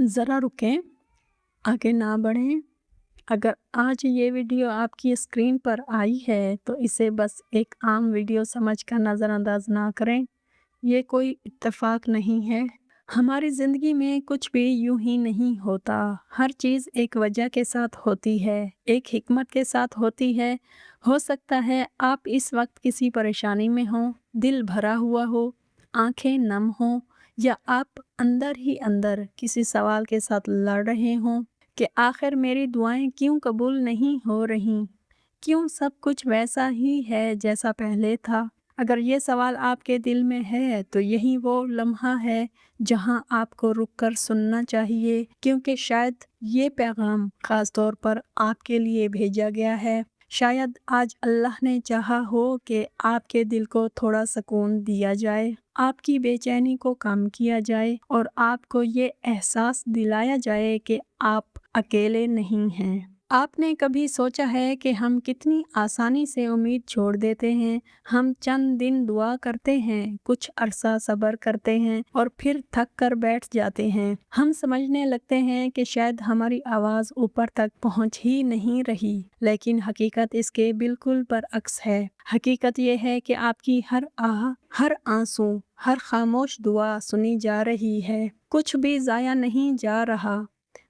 ذرا رکیں، آگے نہ بڑھیں۔ اگر آج یہ ویڈیو آپ کی اسکرین پر آئی ہے تو اسے بس ایک عام ویڈیو سمجھ کر نظر انداز نہ کریں۔ یہ کوئی اتفاق نہیں ہے۔ ہماری زندگی میں کچھ بھی یوں ہی نہیں ہوتا۔ ہر چیز ایک وجہ کے ساتھ ہوتی ہے، ایک حکمت کے ساتھ ہوتی ہے۔ ہو سکتا ہے آپ اس وقت کسی پریشانی میں ہوں، دل بھرا ہوا ہو، آنکھیں نم ہوں، یا آپ اندر ہی اندر کسی سوال کے ساتھ لڑ رہے ہوں کہ آخر میری دعائیں کیوں قبول نہیں ہو رہیں؟ کیوں سب کچھ ویسا ہی ہے جیسا پہلے تھا؟ اگر یہ سوال آپ کے دل میں ہے تو یہی وہ لمحہ ہے جہاں آپ کو رک کر سننا چاہیے، کیونکہ شاید یہ پیغام خاص طور پر آپ کے لیے بھیجا گیا ہے۔ شاید آج اللہ نے چاہا ہو کہ آپ کے دل کو تھوڑا سکون دیا جائے، آپ کی بے چینی کو کم کیا جائے اور آپ کو یہ احساس دلایا جائے کہ آپ اکیلے نہیں ہیں۔ آپ نے کبھی سوچا ہے کہ ہم کتنی آسانی سے امید چھوڑ دیتے ہیں؟ ہم چند دن دعا کرتے ہیں، کچھ عرصہ صبر کرتے ہیں اور پھر تھک کر بیٹھ جاتے ہیں۔ ہم سمجھنے لگتے ہیں کہ شاید ہماری آواز اوپر تک پہنچ ہی نہیں رہی، لیکن حقیقت اس کے بالکل برعکس ہے۔ حقیقت یہ ہے کہ آپ کی ہر آہ، ہر آنسو، ہر خاموش دعا سنی جا رہی ہے۔ کچھ بھی ضائع نہیں جا رہا،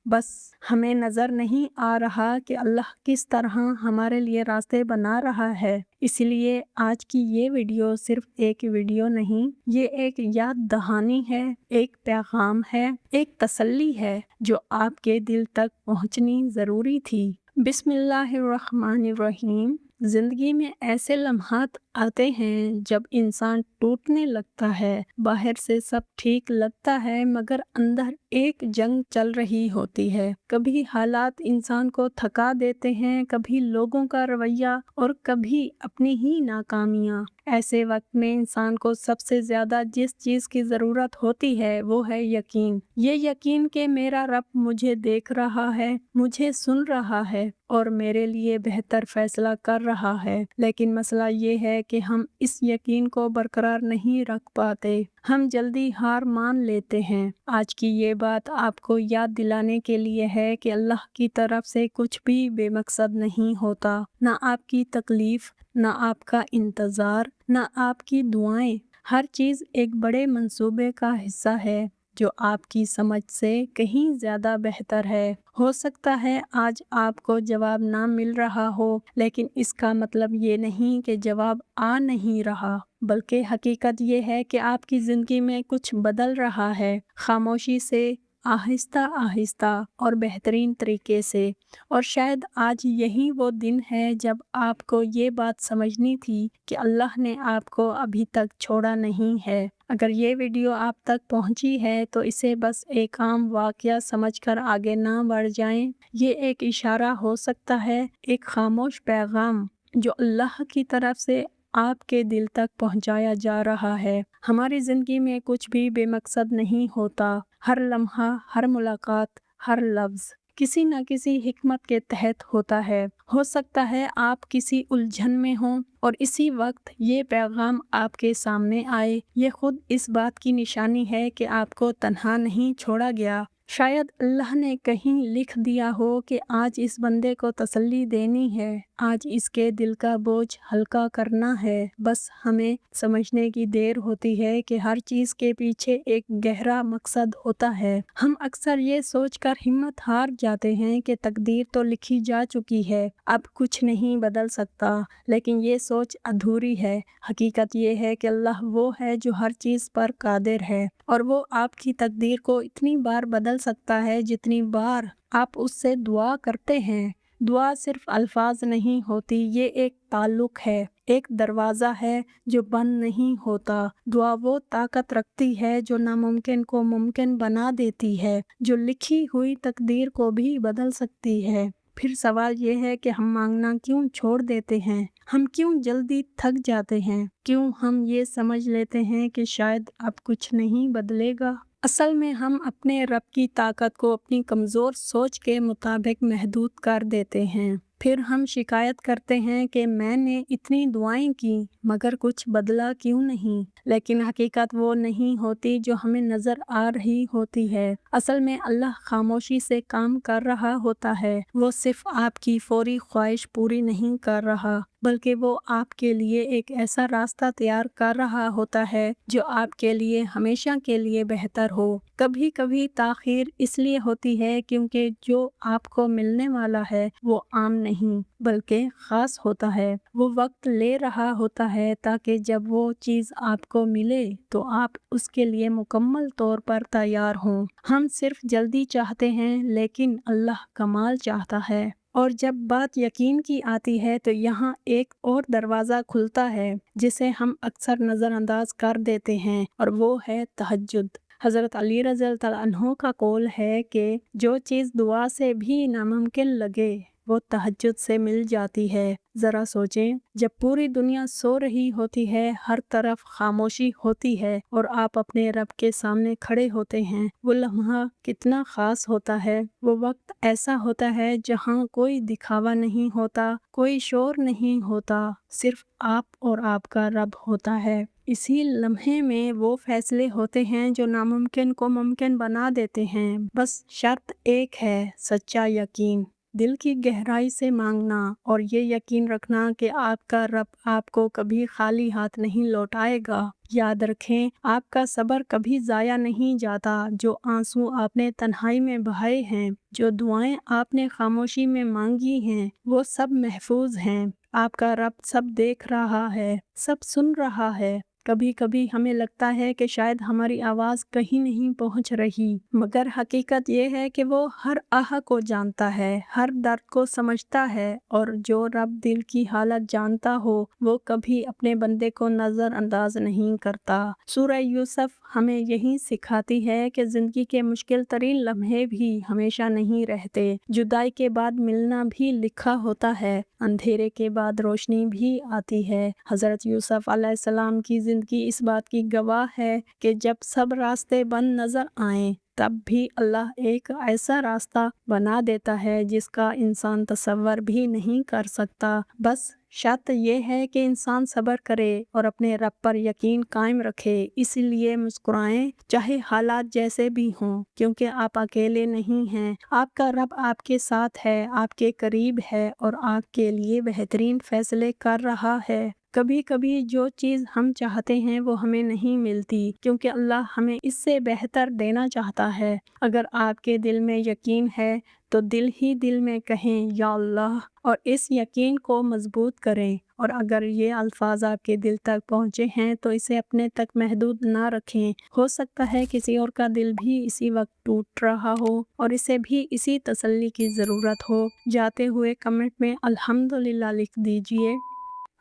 بس ہمیں نظر نہیں آ رہا کہ اللہ کس طرح ہمارے لیے راستے بنا رہا ہے۔ اس لیے آج کی یہ ویڈیو صرف ایک ویڈیو نہیں، یہ ایک یاد دہانی ہے، ایک پیغام ہے، ایک تسلی ہے جو آپ کے دل تک پہنچنی ضروری تھی۔ بسم اللہ الرحمن الرحیم۔ زندگی میں ایسے لمحات آتے ہیں جب انسان ٹوٹنے لگتا ہے، باہر سے سب ٹھیک لگتا ہے مگر اندر ایک جنگ چل رہی ہوتی ہے۔ کبھی حالات انسان کو تھکا دیتے ہیں، کبھی لوگوں کا رویہ اور کبھی اپنی ہی ناکامیاں۔ ایسے وقت میں انسان کو سب سے زیادہ جس چیز کی ضرورت ہوتی ہے وہ ہے یقین۔ یہ یقین کہ میرا رب مجھے دیکھ رہا ہے، مجھے سن رہا ہے اور میرے لیے بہتر فیصلہ کر رہا ہے۔ لیکن مسئلہ یہ ہے کہ ہم اس یقین کو برقرار نہیں رکھ پاتے، ہم جلدی ہار مان لیتے ہیں۔ آج کی یہ بات آپ کو یاد دلانے کے لیے ہے کہ اللہ کی طرف سے کچھ بھی بے مقصد نہیں ہوتا، نہ آپ کی تکلیف، نہ آپ کا انتظار، نہ آپ کی دعائیں۔ ہر چیز ایک بڑے منصوبے کا حصہ ہے جو آپ کی سمجھ سے کہیں زیادہ بہتر ہے۔ ہو سکتا ہے آج آپ کو جواب نہ مل رہا ہو، لیکن اس کا مطلب یہ نہیں کہ جواب آ نہیں رہا، بلکہ حقیقت یہ ہے کہ آپ کی زندگی میں کچھ بدل رہا ہے، خاموشی سے، آہستہ آہستہ اور بہترین طریقے سے۔ اور شاید آج یہی وہ دن ہے جب آپ کو یہ بات سمجھنی تھی کہ اللہ نے آپ کو ابھی تک چھوڑا نہیں ہے۔ اگر یہ ویڈیو آپ تک پہنچی ہے تو اسے بس ایک عام واقعہ سمجھ کر آگے نہ بڑھ جائیں۔ یہ ایک اشارہ ہو سکتا ہے، ایک خاموش پیغام جو اللہ کی طرف سے آپ کے دل تک پہنچایا جا رہا ہے۔ ہماری زندگی میں کچھ بھی بے مقصد نہیں ہوتا۔ ہر لمحہ، ہر ملاقات، ہر لفظ کسی نہ کسی حکمت کے تحت ہوتا ہے۔ ہو سکتا ہے آپ کسی الجھن میں ہوں اور اسی وقت یہ پیغام آپ کے سامنے آئے۔ یہ خود اس بات کی نشانی ہے کہ آپ کو تنہا نہیں چھوڑا گیا۔ شاید اللہ نے کہیں لکھ دیا ہو کہ آج اس بندے کو تسلی دینی ہے، آج اس کے دل کا بوجھ ہلکا کرنا ہے۔ بس ہمیں سمجھنے کی دیر ہوتی ہے کہ ہر چیز کے پیچھے ایک گہرا مقصد ہوتا ہے۔ ہم اکثر یہ سوچ کر ہمت ہار جاتے ہیں کہ تقدیر تو لکھی جا چکی ہے، اب کچھ نہیں بدل سکتا، لیکن یہ سوچ ادھوری ہے۔ حقیقت یہ ہے کہ اللہ وہ ہے جو ہر چیز پر قادر ہے، اور وہ آپ کی تقدیر کو اتنی بار بدل سکتا ہے جتنی بار آپ اس سے دعا کرتے ہیں۔ دعا صرف الفاظ نہیں ہوتی، یہ ایک تعلق ہے، ایک دروازہ ہے جو بند نہیں ہوتا۔ دعا وہ طاقت رکھتی ہے جو ناممکن کو ممکن بنا دیتی ہے، جو لکھی ہوئی تقدیر کو بھی بدل سکتی ہے۔ پھر سوال یہ ہے کہ ہم مانگنا کیوں چھوڑ دیتے ہیں؟ ہم کیوں جلدی تھک جاتے ہیں؟ کیوں ہم یہ سمجھ لیتے ہیں کہ شاید اب کچھ نہیں بدلے گا؟ اصل میں ہم اپنے رب کی طاقت کو اپنی کمزور سوچ کے مطابق محدود کر دیتے ہیں۔ پھر ہم شکایت کرتے ہیں کہ میں نے اتنی دعائیں کی مگر کچھ بدلا کیوں نہیں، لیکن حقیقت وہ نہیں ہوتی جو ہمیں نظر آ رہی ہوتی ہے۔ اصل میں اللہ خاموشی سے کام کر رہا ہوتا ہے، وہ صرف آپ کی فوری خواہش پوری نہیں کر رہا بلکہ وہ آپ کے لیے ایک ایسا راستہ تیار کر رہا ہوتا ہے جو آپ کے لیے ہمیشہ کے لیے بہتر ہو۔ کبھی کبھی تاخیر اس لیے ہوتی ہے کیونکہ جو آپ کو ملنے والا ہے وہ عام نہیں بلکہ خاص ہوتا ہے، وہ وقت لے رہا ہوتا ہے تاکہ جب وہ چیز آپ کو ملے تو آپ اس کے لیے مکمل طور پر تیار ہوں۔ ہم صرف جلدی چاہتے ہیں لیکن اللہ کمال چاہتا ہے۔ اور جب بات یقین کی آتی ہے تو یہاں ایک اور دروازہ کھلتا ہے جسے ہم اکثر نظر انداز کر دیتے ہیں، اور وہ ہے تہجد۔ حضرت علی رضی اللہ عنہ کا قول ہے کہ جو چیز دعا سے بھی ناممکن لگے وہ تہجد سے مل جاتی ہے۔ ذرا سوچیں، جب پوری دنیا سو رہی ہوتی ہے، ہر طرف خاموشی ہوتی ہے اور آپ اپنے رب کے سامنے کھڑے ہوتے ہیں، وہ لمحہ کتنا خاص ہوتا ہے۔ وہ وقت ایسا ہوتا ہے جہاں کوئی دکھاوا نہیں ہوتا، کوئی شور نہیں ہوتا، صرف آپ اور آپ کا رب ہوتا ہے۔ اسی لمحے میں وہ فیصلے ہوتے ہیں جو ناممکن کو ممکن بنا دیتے ہیں۔ بس شرط ایک ہے، سچا یقین، دل کی گہرائی سے مانگنا اور یہ یقین رکھنا کہ آپ کا رب آپ کو کبھی خالی ہاتھ نہیں لوٹائے گا۔ یاد رکھیں، آپ کا صبر کبھی ضائع نہیں جاتا۔ جو آنسو آپ نے تنہائی میں بہائے ہیں، جو دعائیں آپ نے خاموشی میں مانگی ہیں، وہ سب محفوظ ہیں۔ آپ کا رب سب دیکھ رہا ہے، سب سن رہا ہے۔ کبھی کبھی ہمیں لگتا ہے کہ شاید ہماری آواز کہیں نہیں پہنچ رہی، مگر حقیقت یہ ہے کہ وہ ہر آہ کو جانتا ہے، ہر درد کو سمجھتا ہے، اور جو رب دل کی حالت جانتا ہو وہ کبھی اپنے بندے کو نظر انداز نہیں کرتا۔ سورہ یوسف ہمیں یہی سکھاتی ہے کہ زندگی کے مشکل ترین لمحے بھی ہمیشہ نہیں رہتے۔ جدائی کے بعد ملنا بھی لکھا ہوتا ہے، اندھیرے کے بعد روشنی بھی آتی ہے۔ حضرت یوسف علیہ السلام کی زندگی اس بات کی گواہ ہے کہ جب سب راستے بند نظر آئیں تب بھی اللہ ایک ایسا راستہ بنا دیتا ہے جس کا انسان تصور بھی نہیں کر سکتا۔ بس شرط یہ ہے کہ انسان صبر کرے اور اپنے رب پر یقین قائم رکھے۔ اسی لیے مسکرائیں چاہے حالات جیسے بھی ہوں، کیونکہ آپ اکیلے نہیں ہیں۔ آپ کا رب آپ کے ساتھ ہے، آپ کے قریب ہے اور آپ کے لیے بہترین فیصلے کر رہا ہے۔ کبھی کبھی جو چیز ہم چاہتے ہیں وہ ہمیں نہیں ملتی کیونکہ اللہ ہمیں اس سے بہتر دینا چاہتا ہے۔ اگر آپ کے دل میں یقین ہے تو دل ہی دل میں کہیں یا اللہ، اور اس یقین کو مضبوط کریں، اور اگر یہ الفاظ آپ کے دل تک پہنچے ہیں تو اسے اپنے تک محدود نہ رکھیں۔ ہو سکتا ہے کسی اور کا دل بھی اسی وقت ٹوٹ رہا ہو اور اسے بھی اسی تسلی کی ضرورت ہو۔ جاتے ہوئے کمنٹ میں الحمدللہ لکھ دیجئے۔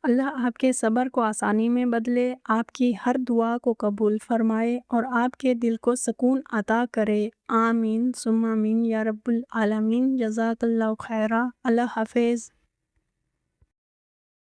اللہ آپ کے صبر کو آسانی میں بدلے، آپ کی ہر دعا کو قبول فرمائے اور آپ کے دل کو سکون عطا کرے۔ آمین ثم آمین یا رب العالمین۔ جزاک اللہ خیرہ۔ اللہ حافظ۔